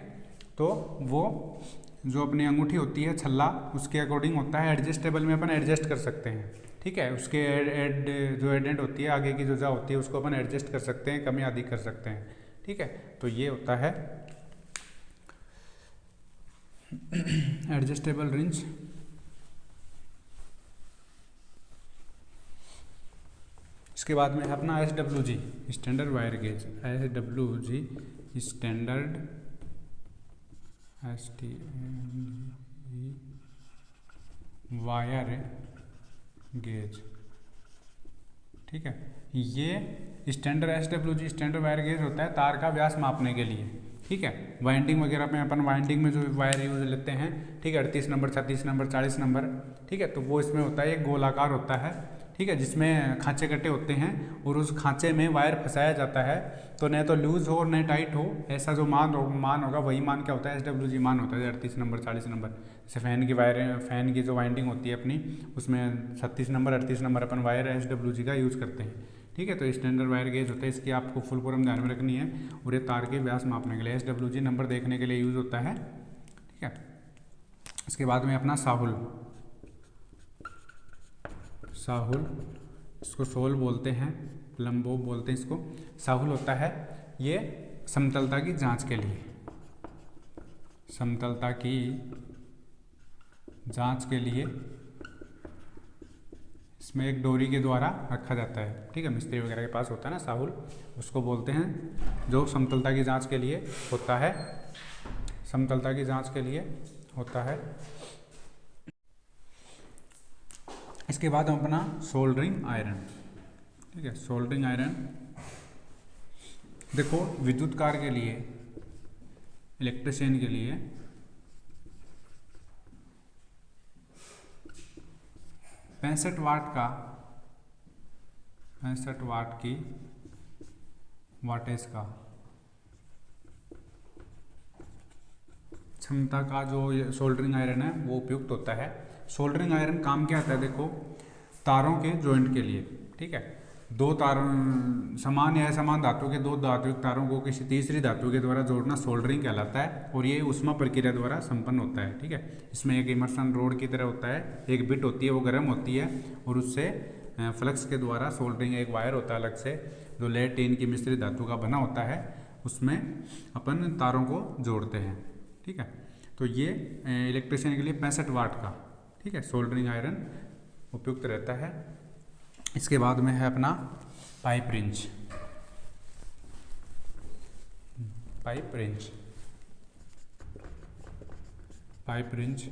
तो वो जो अपनी अंगूठी होती है छल्ला, उसके अकॉर्डिंग होता है। एडजस्टेबल में अपन एडजस्ट कर सकते हैं। ठीक है, उसके जो एंड होती है आगे की जो जा होती है उसको अपन एडजस्ट कर सकते हैं, कमी आदि कर सकते हैं। ठीक है, तो ये होता है एडजस्टेबल रिंच। इसके बाद में अपना SWG standard wire gauge. SWG standard wire gauge. ठीक है, ये standard SWG standard wire gauge होता है तार का व्यास मापने के लिए। ठीक है, वाइंडिंग वगैरह में अपन वाइंडिंग में जो वायर यूज लेते हैं। ठीक है, 38 नंबर 36 नंबर 40 नंबर। ठीक है, तो वो इसमें होता है, एक गोलाकार होता है। ठीक है, जिसमें खांचे कटे होते हैं और उस खांचे में वायर फंसाया जाता है। तो न तो लूज हो न टाइट हो, ऐसा जो मान होगा वही मान क्या होता है, SWG मान होता है। 38 नंबर 40 नंबर। जैसे फैन की जो वाइंडिंग होती है अपनी, उसमें 36 नंबर 38 नंबर अपन वायर SWG का यूज़ करते हैं। ठीक है, तो स्टैंडर्ड वायर गेज होता है, इसकी आपको फुल फॉर्म ध्यान में रखनी है। और ये तार के व्यास मापने के लिए SWG नंबर देखने के लिए यूज़ होता है। ठीक है, इसके बाद में अपना साहुल, इसको सोल बोलते हैं, प्लम्बो बोलते हैं इसको। साहुल होता है ये समतलता की जांच के लिए, समतलता की जांच के लिए इसमें एक डोरी के द्वारा रखा जाता है। ठीक है, मिस्त्री वगैरह के पास होता है ना साहुल, उसको बोलते हैं, जो समतलता की जांच के लिए होता है, समतलता की जांच के लिए होता है। इसके बाद हम अपना सोल्डरिंग आयरन। ठीक है, सोल्डरिंग आयरन देखो विद्युत कार्य के लिए, इलेक्ट्रिशियन के लिए 65 वाट की वाटेज का क्षमता का जो ये सोल्डरिंग आयरन है वो उपयुक्त होता है। सोल्डरिंग आयरन काम क्या आता है, देखो तारों के जॉइंट के लिए। ठीक है, दो तारों समान या असमान धातु के दो धात्विक तारों को किसी तीसरी धातु के द्वारा जोड़ना सोल्डरिंग कहलाता है और ये ऊष्मा प्रक्रिया द्वारा संपन्न होता है। ठीक है, इसमें एक इमर्सन रोड की तरह होता है, एक बिट होती है वो गर्म होती है और उससे फ्लक्स के द्वारा सोल्डरिंग एक वायर होता है अलग से जो लेड टिन की मिश्रित धातु का बना होता है, उसमें अपन तारों को जोड़ते हैं। ठीक है, तो ये इलेक्ट्रिशियन के लिए 65 वाट का, ठीक है, सोल्डरिंग आयरन उपयुक्त रहता है। इसके बाद में है अपना pipe wrench. Pipe wrench, pipe wrench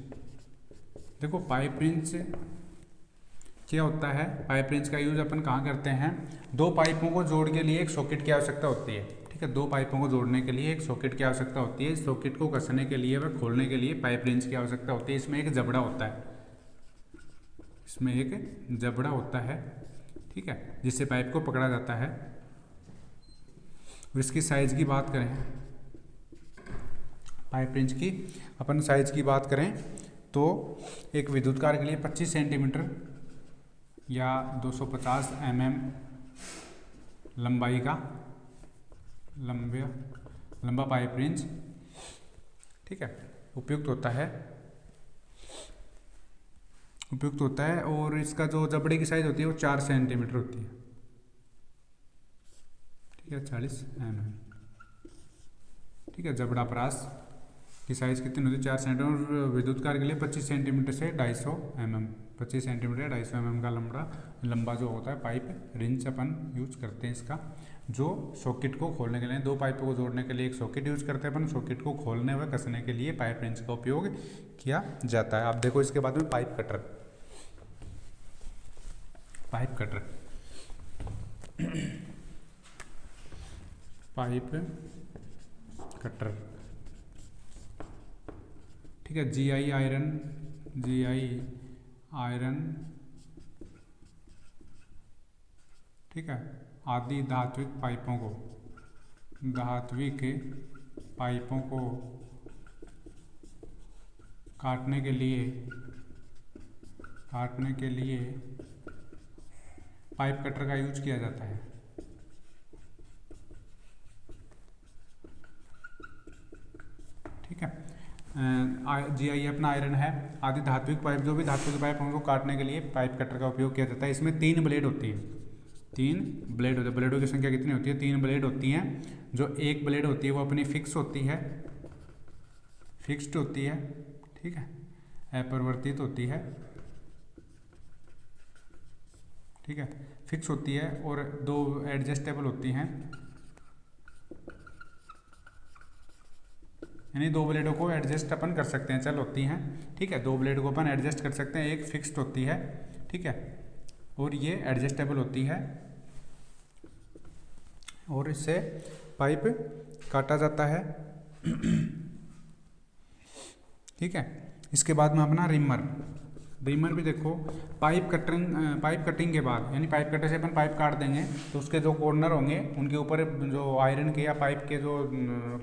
देखो, पाइप रिंच क्या होता है? पाइप रिंच का यूज अपन कहाँ करते हैं? दो पाइपों को जोड़ के लिए एक सॉकेट की आवश्यकता होती है। ठीक है, दो पाइपों को जोड़ने के लिए एक सॉकेट की आवश्यकता होती है। सॉकेट को कसने के लिए व खोलने के लिए पाइप रिंच की आवश्यकता होती है। इसमें एक जबड़ा होता है, इसमें एक जबड़ा होता है, ठीक है, जिससे पाइप को पकड़ा जाता है। और इसकी साइज की बात करें, पाइप रिंच की अपन साइज की बात करें तो एक विद्युत कार के लिए 25 सेंटीमीटर या 250 mm लंबाई का लंबा पाइप रिंच, ठीक है, उपयुक्त होता है। और इसका जो जबड़े की साइज होती है वो 4 सेंटीमीटर होती है। ठीक है, 40 mm। ठीक है, जबड़ा परास की साइज कितनी होती है? 4 सेंटीमीटर। और विद्युत कार के लिए 25 सेंटीमीटर से 250 mm, 25 सेंटीमीटर 250 mm का लंबा जो होता है पाइप रिंच अपन यूज करते हैं इसका, जो सॉकेट को खोलने के लिए, दो पाइपों को जोड़ने के लिए एक सॉकेट यूज करते हैं अपन, सॉकेट को खोलने व कसने के लिए पाइप रिंच का उपयोग किया जाता है। आप देखो इसके बाद में pipe cutter, pipe cutter pipe cutter, ठीक है, GI आयरन, ठीक है, आदि धात्विक पाइपों को काटने के लिए पाइप कटर का यूज किया जाता है। ठीक है, GI अपना आयरन है। आदि धात्विक पाइप, जो भी धातु के पाइप उनको काटने के लिए पाइप कटर का उपयोग किया जाता है। इसमें 3 ब्लेड होती है, 3 ब्लेड होते हैं। ब्लेडों की संख्या कितनी होती है? 3 ब्लेड होती हैं। जो एक ब्लेड होती है वो अपनी फिक्स्ड होती है, ठीक है, अपरिवर्तित होती है, ठीक है, फिक्स होती है। और 2 एडजस्टेबल होती हैं, यानी 2 ब्लेडों को एडजस्ट अपन कर सकते हैं, चल होती हैं। ठीक है, 2 ब्लेड को अपन एडजस्ट कर सकते हैं। एक फिक्स्ड होती है, ठीक है, और ये एडजस्टेबल होती है और इससे पाइप काटा जाता है। ठीक है, इसके बाद में अपना रिमर भी देखो, पाइप कटिंग के बाद, यानी पाइप कटर से अपन पाइप काट देंगे तो उसके जो कॉर्नर होंगे उनके ऊपर जो आयरन के या पाइप के जो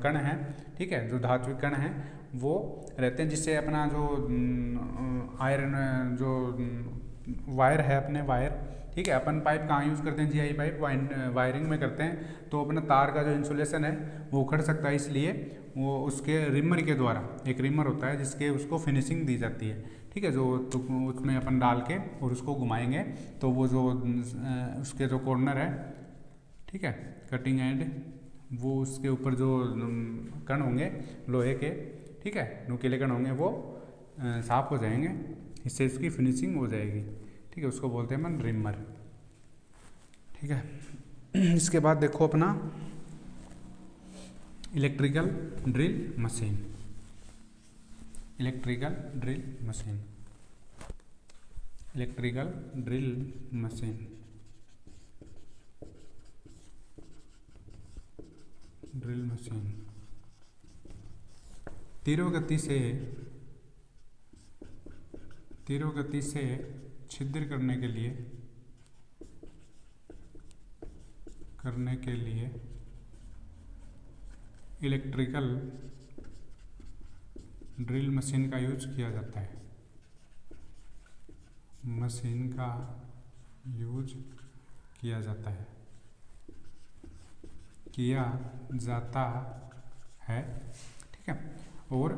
कण हैं, ठीक है, जो धात्विक कण हैं वो रहते हैं, जिससे अपना जो आयरन जो वायर है, अपने वायर, ठीक है, अपन पाइप कहाँ यूज़ करते हैं? GI पाइप वायरिंग में करते हैं, तो अपना तार का जो इंसुलेशन है वो उखड़ सकता है, इसलिए वो उसके रिमर के द्वारा, एक रिमर होता है जिसके उसको फिनिशिंग दी जाती है। ठीक है, जो तो उसमें अपन डाल के और उसको घुमाएंगे तो वो जो उसके जो कॉर्नर है, ठीक है, कटिंग एंड, वो उसके ऊपर जो कण होंगे लोहे के, ठीक है, नुकीले कण होंगे, वो साफ हो जाएंगे, इससे इसकी फिनिशिंग हो जाएगी। ठीक है, उसको बोलते हैं अपन रिमर। ठीक है, इसके बाद देखो अपना electrical drill machine. Electrical drill machine तीव्र गति से छिद्र करने के लिए इलेक्ट्रिकल ड्रिल मशीन का यूज किया जाता है। किया जाता है, किया जाता है। ठीक है, और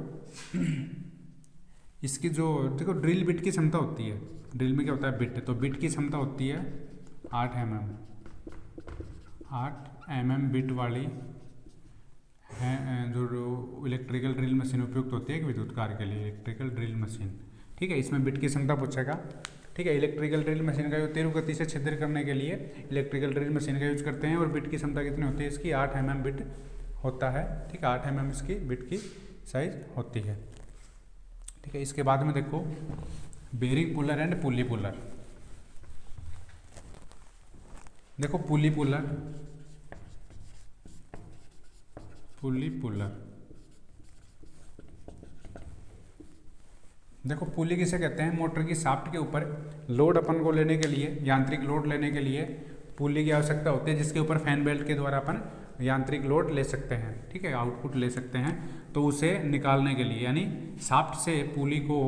इसकी जो देखो ड्रिल बिट की क्षमता होती है, ड्रिल में क्या होता है बिट, तो बिट की क्षमता होती है 8 mm, 8 mm बिट वाली है जो इलेक्ट्रिकल ड्रिल मशीन उपयुक्त होती है कि विद्युत कार्य के लिए, इलेक्ट्रिकल ड्रिल मशीन। ठीक है, इसमें बिट की क्षमता पूछेगा। ठीक है, इलेक्ट्रिकल ड्रिल मशीन का यूज तीव्र गति से छिद्र करने के लिए इलेक्ट्रिकल ड्रिल मशीन का यूज करते हैं, और बिट की क्षमता कितनी होती है इसकी 8 mm बिट होता है। ठीक है, 8 mm इसकी बिट की साइज होती है। ठीक है, इसके बाद में देखो bearing puller and pulley puller. देखो पुली पुलर, पुली पुलर, देखो पुली किसे कहते हैं, मोटर की शाफ्ट के ऊपर लोड अपन को लेने के लिए, यांत्रिक लोड लेने के लिए पुली की आवश्यकता होती है, जिसके ऊपर फैन बेल्ट के द्वारा अपन यांत्रिक लोड ले सकते हैं। ठीक है, आउटपुट ले सकते हैं, तो उसे निकालने के लिए यानी शाफ्ट से पुली को,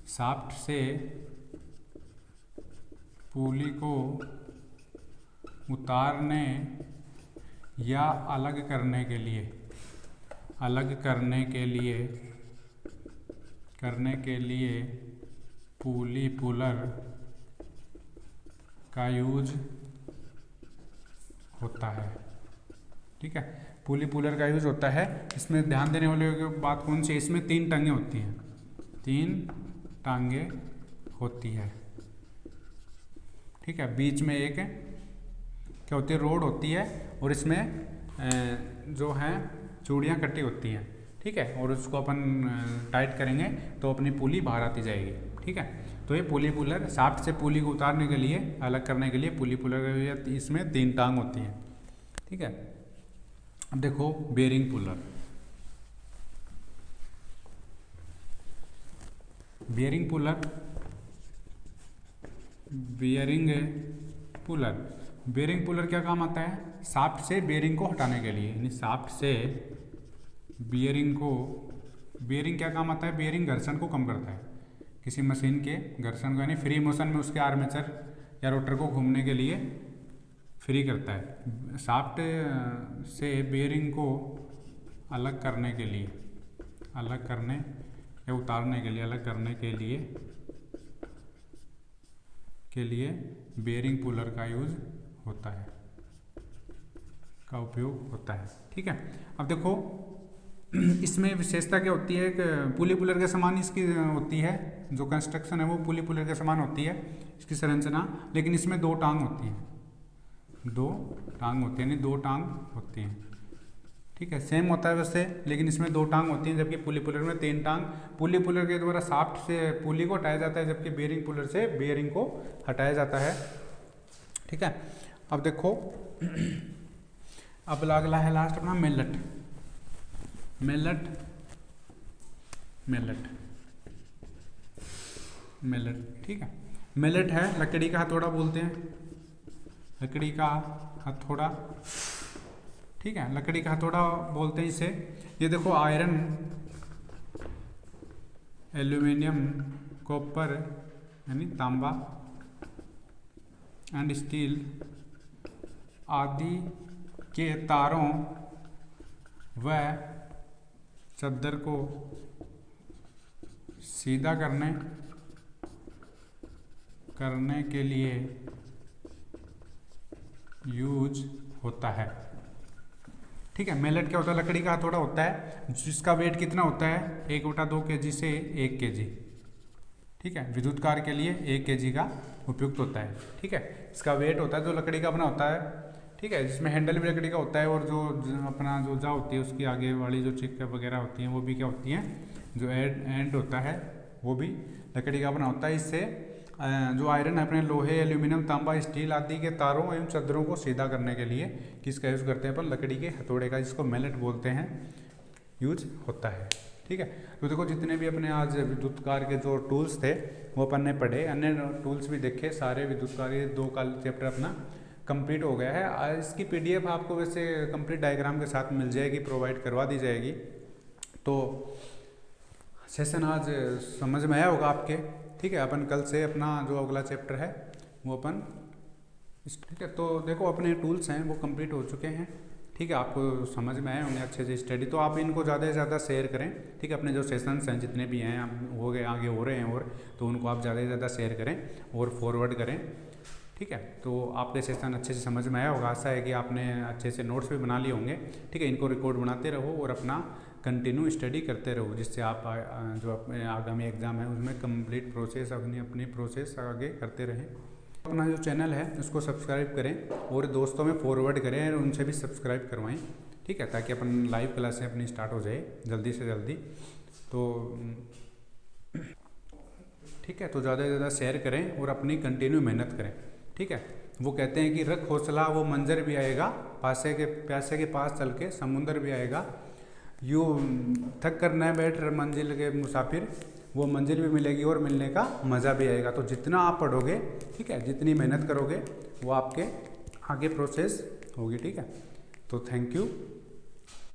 शाफ्ट से पुली को उतारने या अलग करने के लिए, अलग करने के लिए पुली पुलर का यूज होता है। ठीक है, पुली पुलर का यूज होता है। इसमें ध्यान देने वाली बात कौन सी है, इसमें 3 टांगें होती हैं, 3 टांगें होती है। ठीक है, बीच में एक क्या होती है रोड होती है, और इसमें जो है चूड़ियाँ कटी होती हैं। ठीक है, और उसको अपन टाइट करेंगे तो अपनी पुली बाहर आती जाएगी। ठीक है, तो ये पुली पुलर, शाफ्ट से पुली को उतारने के लिए, अलग करने के लिए पुली पुलर, इसमें 3 टांग होती हैं। ठीक है, अब देखो bearing puller, bearing puller, bearing puller, bearing puller क्या काम आता है, शाफ्ट से बेरिंग को हटाने के लिए, यानी शाफ्ट से बेरिंग को, बेरिंग क्या काम आता है, बेरिंग घर्षण को कम करता है, किसी मशीन के घर्षण को, यानी फ्री मोशन में उसके आर्मेचर या रोटर को घूमने के लिए फ्री करता है। शाफ्ट से बेरिंग को अलग करने के लिए, अलग करने या उतारने के लिए, अलग करने के लिए बेरिंग पुलर का यूज होता है, का उपयोग होता है। ठीक है, अब देखो इसमें विशेषता क्या होती है, पुली पुलर के समान इसकी होती है, जो कंस्ट्रक्शन है वो पुली पुलर के समान होती है इसकी संरचना, लेकिन इसमें 2 टांग होती हैं, 2 टांग होती है, यानी 2 टांग होती हैं। ठीक है, सेम होता है वैसे, लेकिन इसमें 2 टांग होती हैं, जबकि पुली पुलर में 3 टांग। पुली पुलर के द्वारा शाफ्ट से पुली को हटाया जाता है, जबकि बेरिंग पुलर से बेरिंग को हटाया जाता है। ठीक है, अब देखो अब अगला है लास्ट अपना मेलट, मेलट, मेलट, मेलट। ठीक है, मेलट है लकड़ी का हथौड़ा बोलते हैं, लकड़ी का हथौड़ा। ठीक है, लकड़ी का हथौड़ा बोलते हैं इसे। ये देखो आयरन, एल्यूमिनियम, कॉपर यानी तांबा एंड स्टील आदि के तारों व चद्दर को सीधा करने के लिए यूज होता है। ठीक है, मेलेट क्या होता है, लकड़ी का हथौड़ा होता है जिसका वेट कितना होता है 1/2 kg से 1 kg। ठीक है, विद्युत कार्य के लिए 1 kg का उपयुक्त होता है। ठीक है, इसका वेट होता है जो लकड़ी का बना होता है। ठीक है, जिसमें हैंडल भी लकड़ी का होता है, और जो अपना जो जा होती है उसकी आगे वाली जो चिक वगैरह होती हैं वो भी क्या होती हैं, जो एंड होता है वो भी लकड़ी का बना होता है। इससे जो आयरन है अपने लोहे, एल्यूमिनियम, तांबा, स्टील आदि के तारों एवं चद्दरों को सीधा करने के लिए किसका यूज़ करते हैं अपन, लकड़ी के हथौड़े का, जिसको मेलेट बोलते हैं, यूज होता है। ठीक है, तो देखो जितने भी अपने आज विद्युत कार्य के जो टूल्स थे वो अपन ने पढ़े, अन्य टूल्स भी देखे, सारे विद्युत कार्य 2 का चैप्टर अपना कंप्लीट हो गया है। इसकी PDF आपको वैसे कंप्लीट डायग्राम के साथ मिल जाएगी, प्रोवाइड करवा दी जाएगी। तो सेशन आज समझ में आया होगा आपके। ठीक है, अपन कल से अपना जो अगला चैप्टर है वो अपन ठीक है, तो देखो अपने टूल्स हैं वो कंप्लीट हो चुके हैं। ठीक है, आपको समझ में आए होंगे अच्छे से स्टडी, तो आप इनको ज़्यादा से ज़्यादा शेयर करें। ठीक है, अपने जो सेशंस हैं जितने भी हैं हो गए आगे हो रहे हैं, और तो उनको आप ज़्यादा से ज़्यादा शेयर करें और फॉरवर्ड करें। ठीक है, तो आपके सेशन अच्छे से समझ में आया होगा। आशा है कि आपने अच्छे से नोट्स भी बना लिए होंगे। ठीक है, इनको रिकॉर्ड बनाते रहो और अपना कंटिन्यू स्टडी करते रहो, जिससे आप जो अपने आगामी एग्ज़ाम है उसमें कंप्लीट प्रोसेस अपनी प्रोसेस आगे करते रहें। अपना जो चैनल है उसको सब्सक्राइब करें और दोस्तों में फॉरवर्ड करें और उनसे भी सब्सक्राइब करवाएं। ठीक है, ताकि अपन लाइव क्लासें अपनी स्टार्ट हो जाए जल्दी से जल्दी। तो ठीक है, तो ज़्यादा से ज़्यादा शेयर करें और अपनी कंटिन्यू मेहनत करें। ठीक है, वो कहते हैं कि रख हौसला वो मंजर भी आएगा, प्यासे के पास चल के समुंदर भी आएगा। यूँ थक कर न बैठ मंजिल के मुसाफिर, वो मंजिल भी मिलेगी और मिलने का मज़ा भी आएगा। तो जितना आप पढ़ोगे, ठीक है, जितनी मेहनत करोगे वो आपके आगे प्रोसेस होगी। ठीक है, तो थैंक यू।